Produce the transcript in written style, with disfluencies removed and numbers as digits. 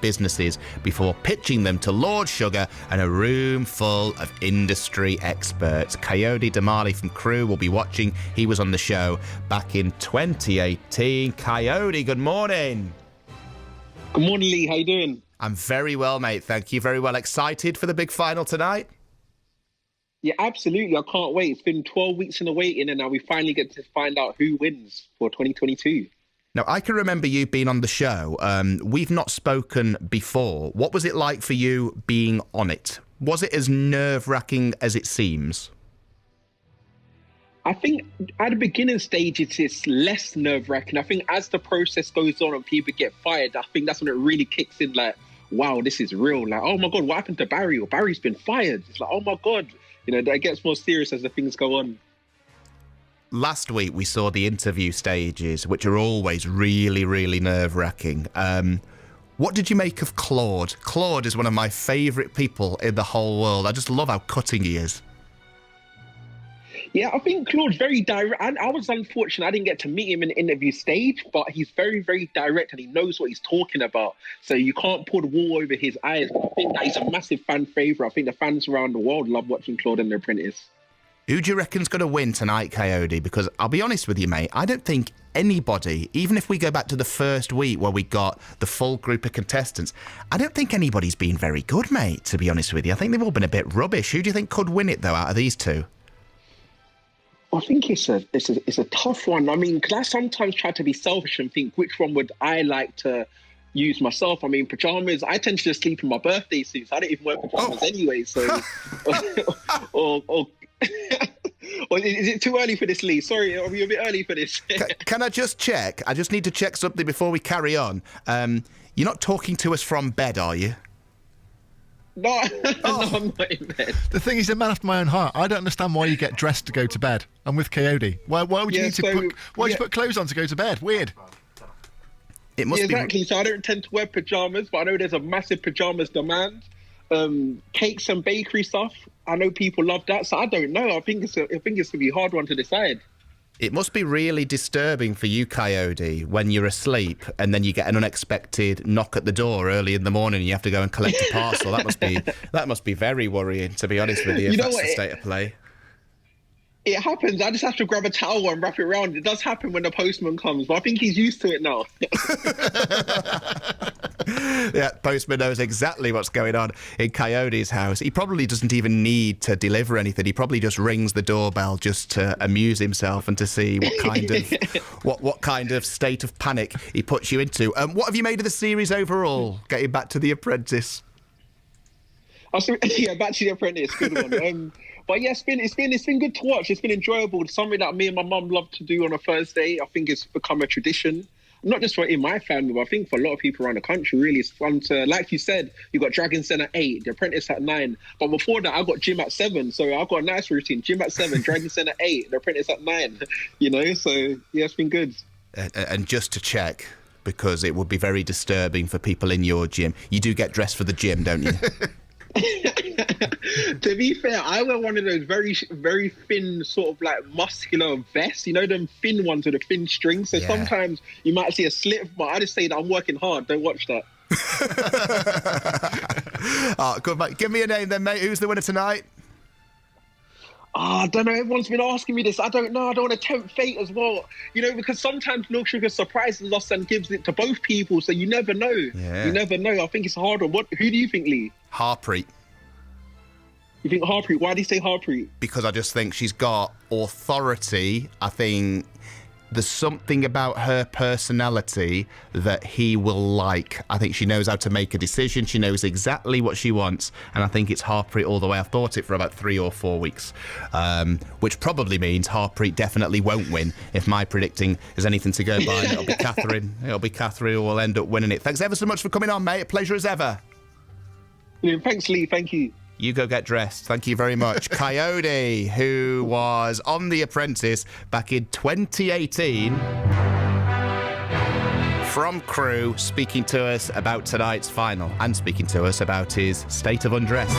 businesses before pitching them to Lord Sugar and a room full of industry experts. Kayode Damali from Crew will be watching. He was on the show back in 2018. Kayode, good morning. Good morning, Lee. How you doing? I'm very well, mate. Thank you. Very well. Excited for the big final tonight? Yeah, absolutely. I can't wait. It's been 12 weeks in the waiting, and now we finally get to find out who wins for 2022. Now, I can remember you being on the show. We've not spoken before. What was it like for you being on it? Was it as nerve-wracking as it seems? I think at the beginning stage, it's less nerve-wracking. I think as the process goes on and people get fired, I think that's when it really kicks in, like, wow, this is real. Like, oh, my God, what happened to Barry? Or Barry's been fired. It's like, oh, my God. You know, that gets more serious as the things go on. Last week, we saw the interview stages, which are always really, really nerve-wracking. What did you make of Claude? Claude is one of my favourite people in the whole world. I just love how cutting he is. Yeah, I think Claude's very direct. I was unfortunate I didn't get to meet him in the interview stage, but he's very, very direct and he knows what he's talking about. So you can't pull the wool over his eyes. I think that he's a massive fan favourite. I think the fans around the world love watching Claude and The Apprentice. Who do you reckon's going to win tonight, Kayode? Because I'll be honest with you, mate, I don't think anybody, even if we go back to the first week where we got the full group of contestants, I don't think anybody's been very good, mate, to be honest with you. I think they've all been a bit rubbish. Who do you think could win it, though, out of these two? I think it's a tough one. I mean, because I sometimes try to be selfish and think which one would I like to use myself. I mean, pajamas, I tend to just sleep in my birthday suits. I don't even wear pajamas anyway, so... or is it too early for this, Lee? Sorry, are we a bit early for this? Can I just check? I just need to check something before we carry on. You're not talking to us from bed, are you? No, no, I'm not in bed. The thing is, a man after my own heart. I don't understand why you get dressed to go to bed. I'm with Kayode. Why would you need to put... Why would you put clothes on to go to bed? Weird. It must be... Exactly. So I don't tend to wear pajamas, but I know there's a massive pajamas demand. Cakes and bakery stuff. I know people love that, so I don't know. I think it's going to be a hard one to decide. It must be really disturbing for you, Kayode, when you're asleep and then you get an unexpected knock at the door early in the morning and you have to go and collect a parcel. That must be very worrying, to be honest with you, if that's the state of play. It happens. I just have to grab a towel and wrap it around. It does happen when the postman comes, but I think he's used to it now. Yeah, postman knows exactly what's going on in Kayode's house. He probably doesn't even need to deliver anything. He probably just rings the doorbell just to amuse himself and to see what kind of what kind of state of panic he puts you into. What have you made of the series overall? Getting back to The Apprentice. Yeah, back to The Apprentice. Good one. But yeah, it's been good to watch. It's been enjoyable. It's something that me and my mum love to do on a Thursday. I think it's become a tradition. Not just in my family, but I think for a lot of people around the country, really, it's fun to, like you said, you got Dragon's Den at 8, The Apprentice at 9. But before that, I got gym at 7. So I've got a nice routine. Gym at 7, Dragon's Den at 8, The Apprentice at 9. You know, so yeah, it's been good. And just to check, because it would be very disturbing for people in your gym, you do get dressed for the gym, don't you? To be fair, I wear one of those very, very thin, sort of like muscular vests. You know, them thin ones with the thin strings. So sometimes you might see a slip, but I just say that I'm working hard. Don't watch that. Oh, good, mate. Give me a name then, mate. Who's the winner tonight? I don't know. Everyone's been asking me this. I don't know. I don't want to tempt fate as well. You know, because sometimes Lord Sugar surprises us and gives it to both people. So you never know. Yeah. You never know. I think it's a hard one. Who do you think, Lee? Harpreet. You think Harpreet? Why do you say Harpreet? Because I just think she's got authority. I think there's something about her personality that he will like. I think she knows how to make a decision. She knows exactly what she wants. And I think it's Harpreet all the way. I've thought it for about 3 or 4 weeks, which probably means Harpreet definitely won't win. If my predicting is anything to go by, it'll be Catherine. It'll be Catherine who will end up winning it. Thanks ever so much for coming on, mate. A pleasure as ever. Yeah, thanks, Lee. Thank you. You go get dressed. Thank you very much. Kayode, who was on The Apprentice back in 2018, from Crew, speaking to us about tonight's final and speaking to us about his state of undress.